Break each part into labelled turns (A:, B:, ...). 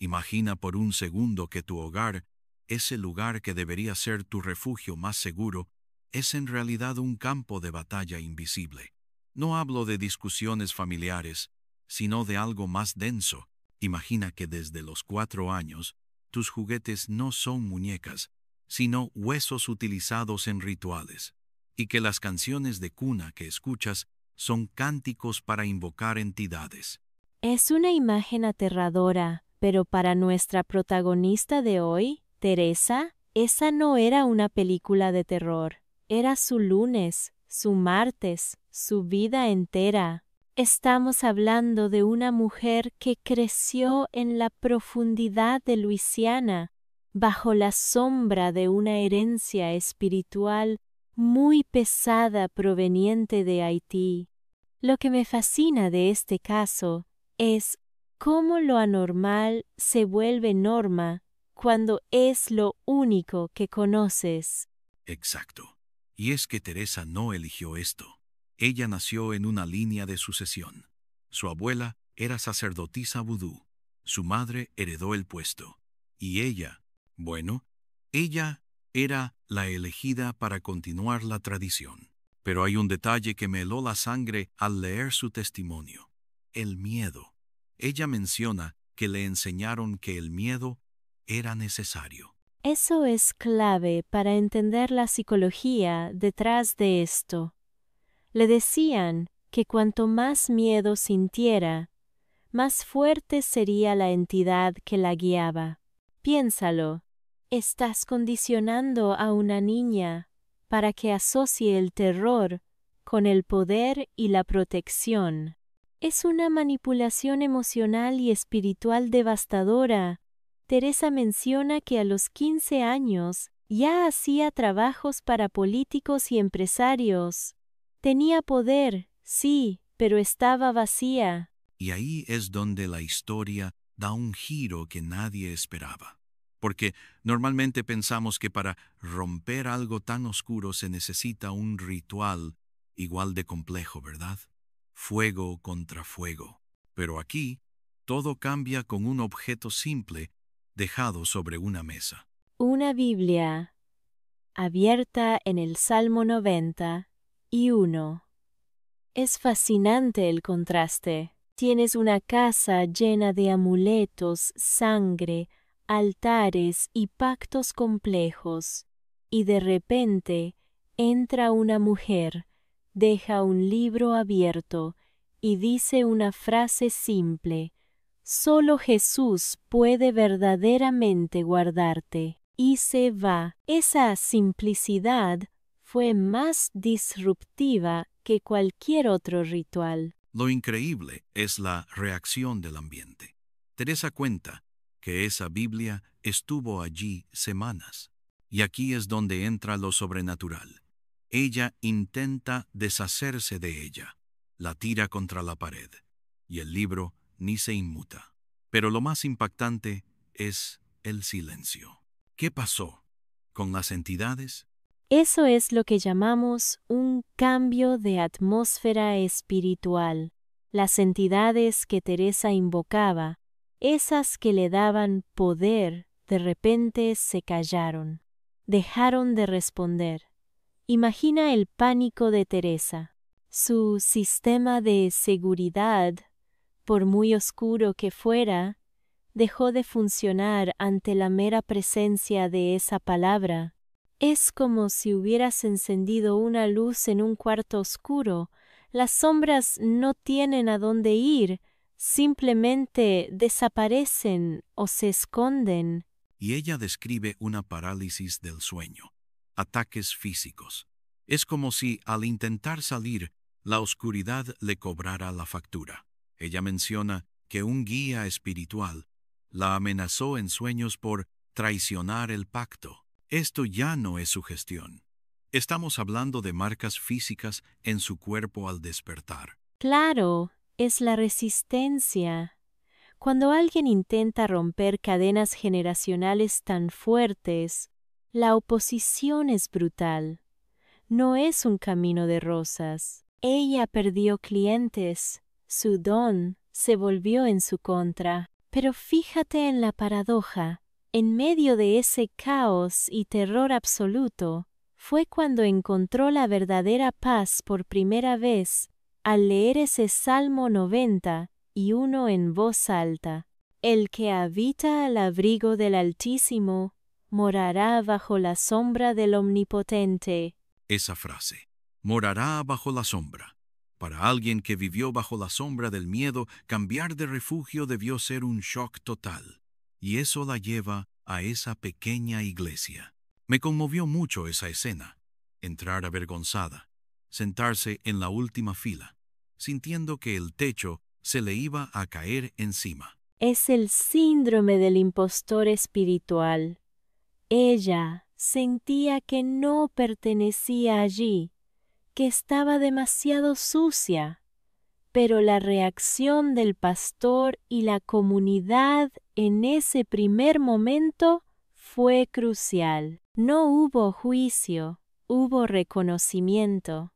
A: Imagina por un segundo que tu hogar, ese lugar que debería ser tu refugio más seguro, es en realidad un campo de batalla invisible. No hablo de discusiones familiares, sino de algo más denso. Imagina que desde los 4 años, tus juguetes no son muñecas, sino huesos utilizados en rituales, y que las canciones de cuna que escuchas son cánticos para invocar entidades.
B: Es una imagen aterradora, pero para nuestra protagonista de hoy, Teresa, esa no era una película de terror. Era su lunes, su martes, su vida entera. Estamos hablando de una mujer que creció en la profundidad de Luisiana, bajo la sombra de una herencia espiritual muy pesada proveniente de Haití. Lo que me fascina de este caso es cómo lo anormal se vuelve norma cuando es lo único que conoces.
A: Exacto. Y es que Teresa no eligió esto. Ella nació en una línea de sucesión. Su abuela era sacerdotisa vudú. Su madre heredó el puesto. Y ella, bueno, ella era la elegida para continuar la tradición. Pero hay un detalle que me heló la sangre al leer su testimonio: el miedo. Ella menciona que le enseñaron que el miedo era necesario.
B: Eso es clave para entender la psicología detrás de esto. Le decían que cuanto más miedo sintiera, más fuerte sería la entidad que la guiaba. Piénsalo, estás condicionando a una niña para que asocie el terror con el poder y la protección. Es una manipulación emocional y espiritual devastadora. Teresa menciona que a los 15 años ya hacía trabajos para políticos y empresarios. Tenía poder, sí, pero estaba vacía.
A: Y ahí es donde la historia da un giro que nadie esperaba. Porque normalmente pensamos que para romper algo tan oscuro se necesita un ritual igual de complejo, ¿verdad? Fuego contra fuego. Pero aquí, todo cambia con un objeto simple dejado sobre una mesa.
B: Una Biblia abierta en el Salmo 91. Es fascinante el contraste. Tienes una casa llena de amuletos, sangre, altares y pactos complejos, y de repente entra una mujer, deja un libro abierto y dice una frase simple: solo Jesús puede verdaderamente guardarte. Y se va. Esa simplicidad fue más disruptiva que cualquier otro ritual.
A: Lo increíble es la reacción del ambiente. Teresa cuenta que esa Biblia estuvo allí semanas. Y aquí es donde entra lo sobrenatural. Ella intenta deshacerse de ella, la tira contra la pared, y el libro ni se inmuta. Pero lo más impactante es el silencio. ¿Qué pasó con las entidades?
B: Eso es lo que llamamos un cambio de atmósfera espiritual. Las entidades que Teresa invocaba, esas que le daban poder, de repente se callaron. Dejaron de responder. Imagina el pánico de Teresa. Su sistema de seguridad, por muy oscuro que fuera, dejó de funcionar ante la mera presencia de esa palabra. Es como si hubieras encendido una luz en un cuarto oscuro. Las sombras no tienen a dónde ir, simplemente desaparecen o se esconden.
A: Y ella describe una parálisis del sueño, ataques físicos. Es como si al intentar salir, la oscuridad le cobrara la factura. Ella menciona que un guía espiritual la amenazó en sueños por traicionar el pacto. Esto ya no es sugestión. Estamos hablando de marcas físicas en su cuerpo al despertar.
B: Claro, es la resistencia. Cuando alguien intenta romper cadenas generacionales tan fuertes, la oposición es brutal. No es un camino de rosas. Ella perdió clientes. Su don se volvió en su contra. Pero fíjate en la paradoja. En medio de ese caos y terror absoluto, fue cuando encontró la verdadera paz por primera vez, al leer ese Salmo 91 en voz alta. El que habita al abrigo del Altísimo, morará bajo la sombra del Omnipotente.
A: Esa frase, morará bajo la sombra. Para alguien que vivió bajo la sombra del miedo, cambiar de refugio debió ser un shock total. Y eso la lleva a esa pequeña iglesia. Me conmovió mucho esa escena. Entrar avergonzada, sentarse en la última fila, sintiendo que el techo se le iba a caer encima.
B: Es el síndrome del impostor espiritual. Ella sentía que no pertenecía allí, que estaba demasiado sucia. Pero la reacción del pastor y la comunidad en ese primer momento fue crucial. No hubo juicio, hubo reconocimiento.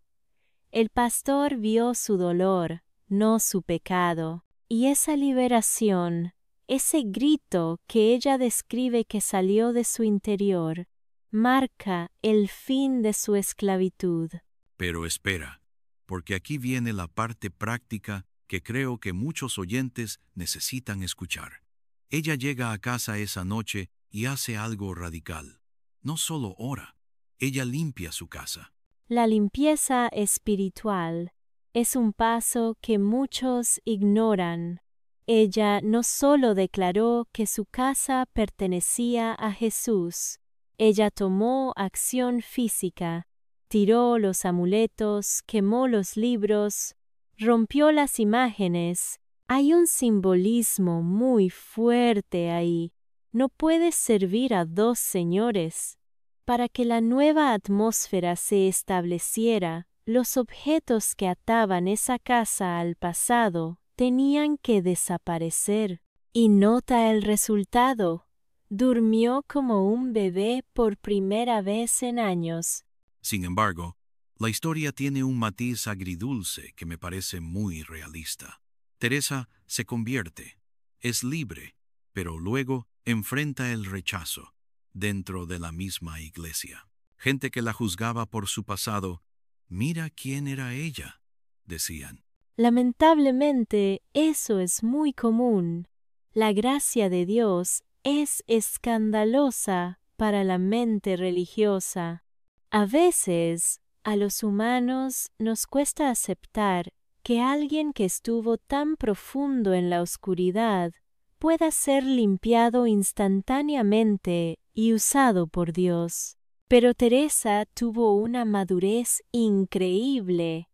B: El pastor vio su dolor, no su pecado, y esa liberación, ese grito que ella describe que salió de su interior, marca el fin de su esclavitud.
A: Pero espera, porque aquí viene la parte práctica que creo que muchos oyentes necesitan escuchar. Ella llega a casa esa noche y hace algo radical. No solo ora, ella limpia su casa.
B: La limpieza espiritual es un paso que muchos ignoran. Ella no solo declaró que su casa pertenecía a Jesús, ella tomó acción física. Tiró los amuletos, quemó los libros, rompió las imágenes. Hay un simbolismo muy fuerte ahí. No puedes servir a dos señores. Para que la nueva atmósfera se estableciera, los objetos que ataban esa casa al pasado tenían que desaparecer. Y nota el resultado. Durmió como un bebé por primera vez en años.
A: Sin embargo, la historia tiene un matiz agridulce que me parece muy realista. Teresa se convierte, es libre, pero luego enfrenta el rechazo dentro de la misma iglesia. Gente que la juzgaba por su pasado, mira quién era ella, decían.
B: Lamentablemente, eso es muy común. La gracia de Dios es escandalosa para la mente religiosa. A veces, a los humanos nos cuesta aceptar que alguien que estuvo tan profundo en la oscuridad pueda ser limpiado instantáneamente y usado por Dios. Pero Teresa tuvo una madurez increíble.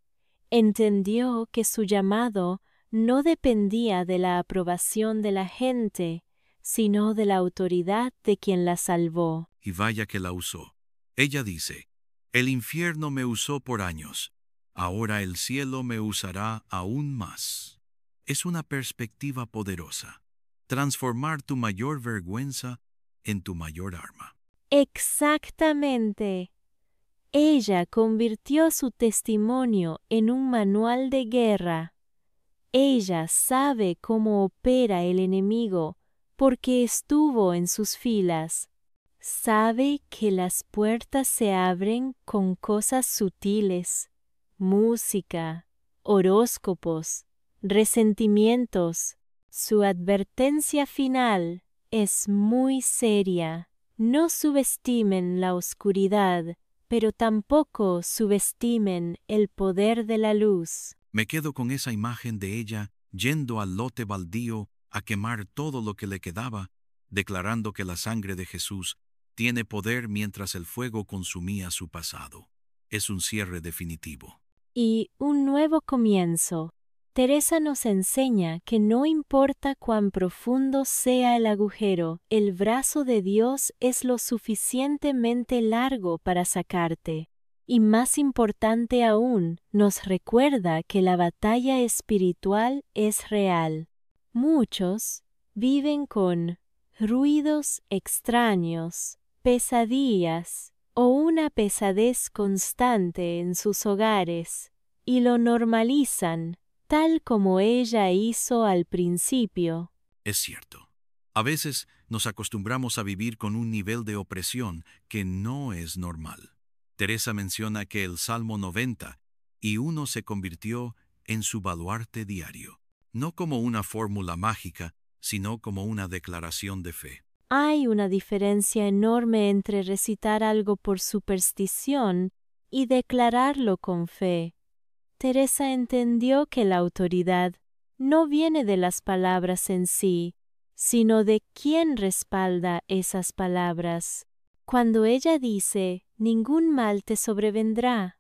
B: Entendió que su llamado no dependía de la aprobación de la gente, sino de la autoridad de quien la salvó.
A: Y vaya que la usó. Ella dice, el infierno me usó por años, ahora el cielo me usará aún más. Es una perspectiva poderosa. Transformar tu mayor vergüenza en tu mayor arma.
B: Exactamente. Ella convirtió su testimonio en un manual de guerra. Ella sabe cómo opera el enemigo porque estuvo en sus filas. Sabe que las puertas se abren con cosas sutiles, música, horóscopos, resentimientos. Su advertencia final es muy seria. No subestimen la oscuridad, pero tampoco subestimen el poder de la luz.
A: Me quedo con esa imagen de ella yendo al lote baldío a quemar todo lo que le quedaba, declarando que la sangre de Jesús tiene poder mientras el fuego consumía su pasado. Es un cierre definitivo.
B: Y un nuevo comienzo. Teresa nos enseña que no importa cuán profundo sea el agujero, el brazo de Dios es lo suficientemente largo para sacarte. Y más importante aún, nos recuerda que la batalla espiritual es real. Muchos viven con ruidos extraños, pesadillas o una pesadez constante en sus hogares, y lo normalizan, tal como ella hizo al principio.
A: Es cierto. A veces nos acostumbramos a vivir con un nivel de opresión que no es normal. Teresa menciona que el Salmo 90 se convirtió en su baluarte diario, no como una fórmula mágica, sino como una declaración de fe.
B: Hay una diferencia enorme entre recitar algo por superstición y declararlo con fe. Teresa entendió que la autoridad no viene de las palabras en sí, sino de quién respalda esas palabras. Cuando ella dice, ningún mal te sobrevendrá,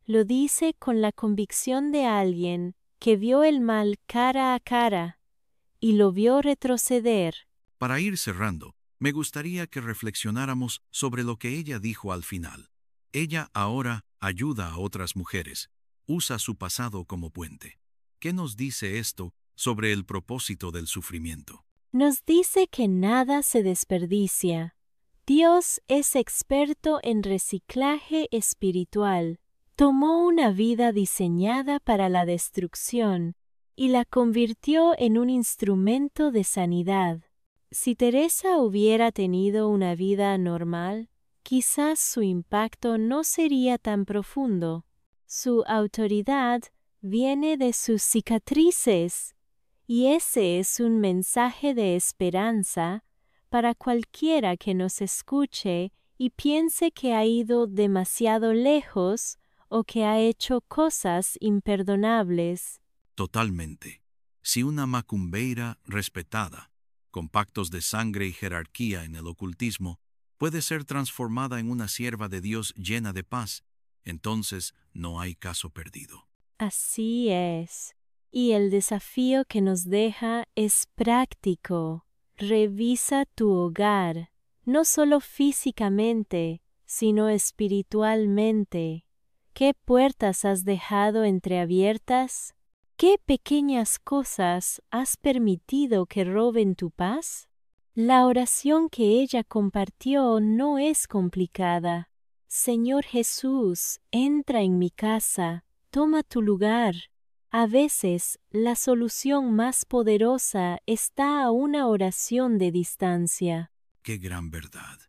B: lo dice con la convicción de alguien que vio el mal cara a cara y lo vio retroceder.
A: Para ir cerrando, me gustaría que reflexionáramos sobre lo que ella dijo al final. Ella ahora ayuda a otras mujeres, usa su pasado como puente. ¿Qué nos dice esto sobre el propósito del sufrimiento?
B: Nos dice que nada se desperdicia. Dios es experto en reciclaje espiritual. Tomó una vida diseñada para la destrucción y la convirtió en un instrumento de sanidad. Si Teresa hubiera tenido una vida normal, quizás su impacto no sería tan profundo. Su autoridad viene de sus cicatrices, y ese es un mensaje de esperanza para cualquiera que nos escuche y piense que ha ido demasiado lejos o que ha hecho cosas imperdonables.
A: Totalmente. Si una macumbeira respetada, con pactos de sangre y jerarquía en el ocultismo, puede ser transformada en una sierva de Dios llena de paz, entonces no hay caso perdido.
B: Así es. Y el desafío que nos deja es práctico. Revisa tu hogar, no solo físicamente, sino espiritualmente. ¿Qué puertas has dejado entreabiertas? ¿Qué pequeñas cosas has permitido que roben tu paz? La oración que ella compartió no es complicada. Señor Jesús, entra en mi casa, toma tu lugar. A veces, la solución más poderosa está a una oración de distancia.
A: ¡Qué gran verdad!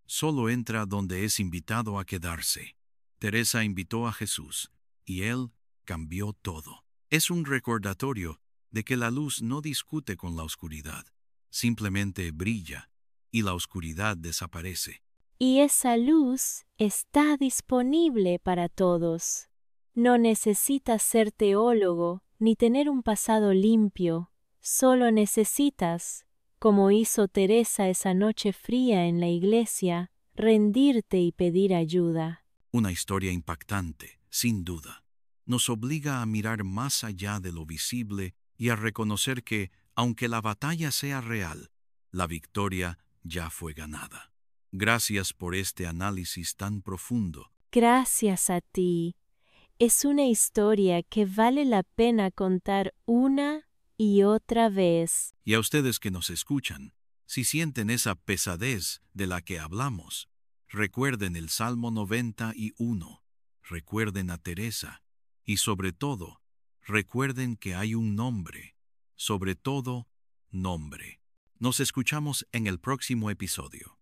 A: Solo entra donde es invitado a quedarse. Teresa invitó a Jesús, y Él cambió todo. Es un recordatorio de que la luz no discute con la oscuridad, simplemente brilla, y la oscuridad desaparece.
B: Y esa luz está disponible para todos. No necesitas ser teólogo ni tener un pasado limpio. Solo necesitas, como hizo Teresa esa noche fría en la iglesia, rendirte y pedir ayuda.
A: Una historia impactante, sin duda. Nos obliga a mirar más allá de lo visible y a reconocer que, aunque la batalla sea real, la victoria ya fue ganada. Gracias por este análisis tan profundo.
B: Gracias a ti. Es una historia que vale la pena contar una y otra vez.
A: Y a ustedes que nos escuchan, si sienten esa pesadez de la que hablamos, recuerden el Salmo 91, recuerden a Teresa, y sobre todo, recuerden que hay un nombre, sobre todo, nombre. Nos escuchamos en el próximo episodio.